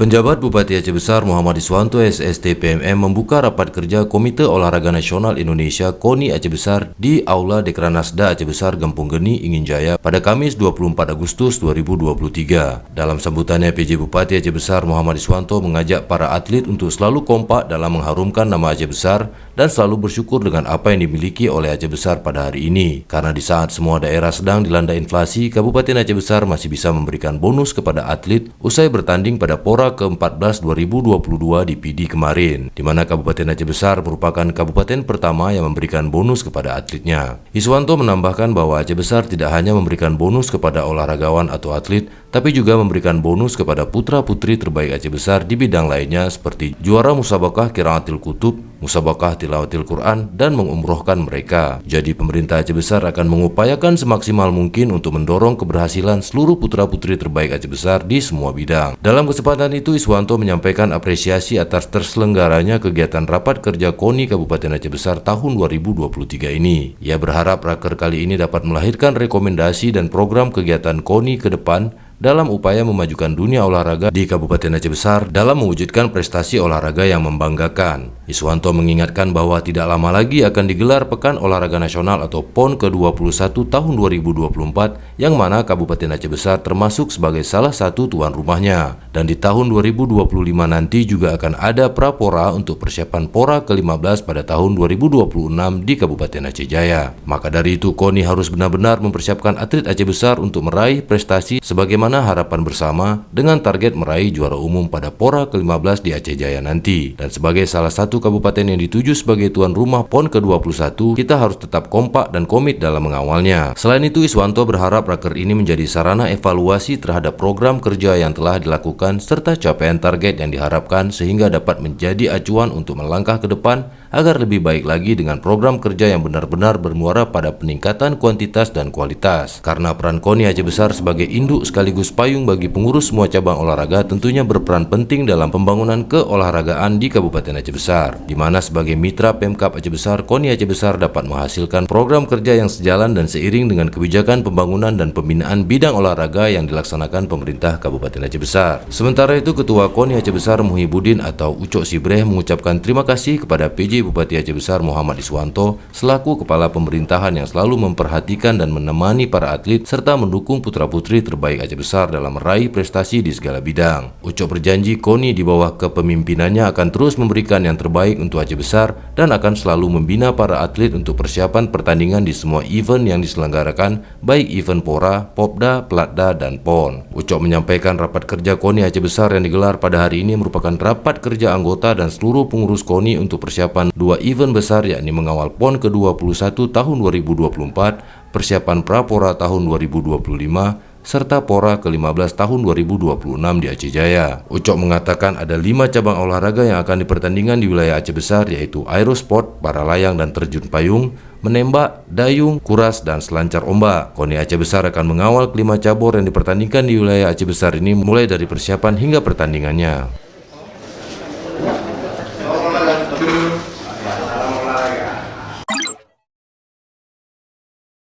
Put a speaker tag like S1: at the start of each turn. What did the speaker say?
S1: Penjabat Bupati Aceh Besar Muhammad Iswanto SST PMM membuka rapat kerja Komite Olahraga Nasional Indonesia KONI Aceh Besar di Aula Dekranasda Aceh Besar Gampung Geni, Ingin Jaya pada Kamis 24 Agustus 2023. Dalam sambutannya, PJ Bupati Aceh Besar Muhammad Iswanto mengajak para atlet untuk selalu kompak dalam mengharumkan nama Aceh Besar dan selalu bersyukur dengan apa yang dimiliki oleh Aceh Besar pada hari ini. Karena di saat semua daerah sedang dilanda inflasi, Kabupaten Aceh Besar masih bisa memberikan bonus kepada atlet usai bertanding pada Pora ke-14 2022 di PD kemarin, di mana Kabupaten Aceh Besar merupakan kabupaten pertama yang memberikan bonus kepada atletnya. Iswanto menambahkan bahwa Aceh Besar tidak hanya memberikan bonus kepada olahragawan atau atlet, tapi juga memberikan bonus kepada putra-putri terbaik Aceh Besar di bidang lainnya seperti juara musabakah Qiraatil Kutub, musabakah Tilawatil Quran, dan mengumrohkan mereka. Jadi pemerintah Aceh Besar akan mengupayakan semaksimal mungkin untuk mendorong keberhasilan seluruh putra-putri terbaik Aceh Besar di semua bidang. Dalam kesempatan itu, Iswanto menyampaikan apresiasi atas terselenggaranya kegiatan rapat kerja KONI Kabupaten Aceh Besar tahun 2023 ini. Ia berharap raker kali ini dapat melahirkan rekomendasi dan program kegiatan KONI ke depan dalam upaya memajukan dunia olahraga di Kabupaten Aceh Besar dalam mewujudkan prestasi olahraga yang membanggakan. Iswanto mengingatkan bahwa tidak lama lagi akan digelar Pekan Olahraga Nasional atau PON ke-21 tahun 2024 yang mana Kabupaten Aceh Besar termasuk sebagai salah satu tuan rumahnya. Dan di tahun 2025 nanti juga akan ada Prapora untuk persiapan Pora ke-15 pada tahun 2026 di Kabupaten Aceh Jaya. Maka dari itu KONI harus benar-benar mempersiapkan atlet Aceh Besar untuk meraih prestasi sebagaimana harapan bersama dengan target meraih juara umum pada Pora ke-15 di Aceh Jaya nanti. Dan sebagai salah satu kabupaten yang dituju sebagai tuan rumah PON ke-21, kita harus tetap kompak dan komit dalam mengawalnya. Selain itu, Iswanto berharap raker ini menjadi sarana evaluasi terhadap program kerja yang telah dilakukan serta capaian target yang diharapkan sehingga dapat menjadi acuan untuk melangkah ke depan agar lebih baik lagi dengan program kerja yang benar-benar bermuara pada peningkatan kuantitas dan kualitas. Karena peran KONI Aceh Besar sebagai induk sekaligus payung bagi pengurus semua cabang olahraga tentunya berperan penting dalam pembangunan keolahragaan di Kabupaten Aceh Besar, di mana sebagai mitra Pemkab Aceh Besar, KONI Aceh Besar dapat menghasilkan program kerja yang sejalan dan seiring dengan kebijakan pembangunan dan pembinaan bidang olahraga yang dilaksanakan pemerintah Kabupaten Aceh Besar. Sementara itu, Ketua KONI Aceh Besar Muhyiddin atau Ucok Sibreh mengucapkan terima kasih kepada PJ Bupati Aceh Besar Muhammad Iswanto selaku Kepala Pemerintahan yang selalu memperhatikan dan menemani para atlet serta mendukung putra-putri terbaik Aceh Besar dalam meraih prestasi di segala bidang. Ucok berjanji KONI di bawah kepemimpinannya akan terus memberikan yang terbaik untuk Aceh Besar dan akan selalu membina para atlet untuk persiapan pertandingan di semua event yang diselenggarakan, baik event Pora, Popda, Platda, dan PON. Ucok menyampaikan rapat kerja KONI Aceh Besar yang digelar pada hari ini merupakan rapat kerja anggota dan seluruh pengurus KONI untuk persiapan dua event besar, yakni mengawal PON ke-21 tahun 2024, persiapan Prapora tahun 2025, serta Pora ke-15 tahun 2026 di Aceh Jaya. Ucok mengatakan ada 5 cabang olahraga yang akan dipertandingkan di wilayah Aceh Besar, yaitu aerosport, para layang dan terjun payung, menembak, dayung, kuras, dan selancar ombak. KONI Aceh Besar akan mengawal kelima cabur yang dipertandingkan di wilayah Aceh Besar ini mulai dari persiapan hingga pertandingannya.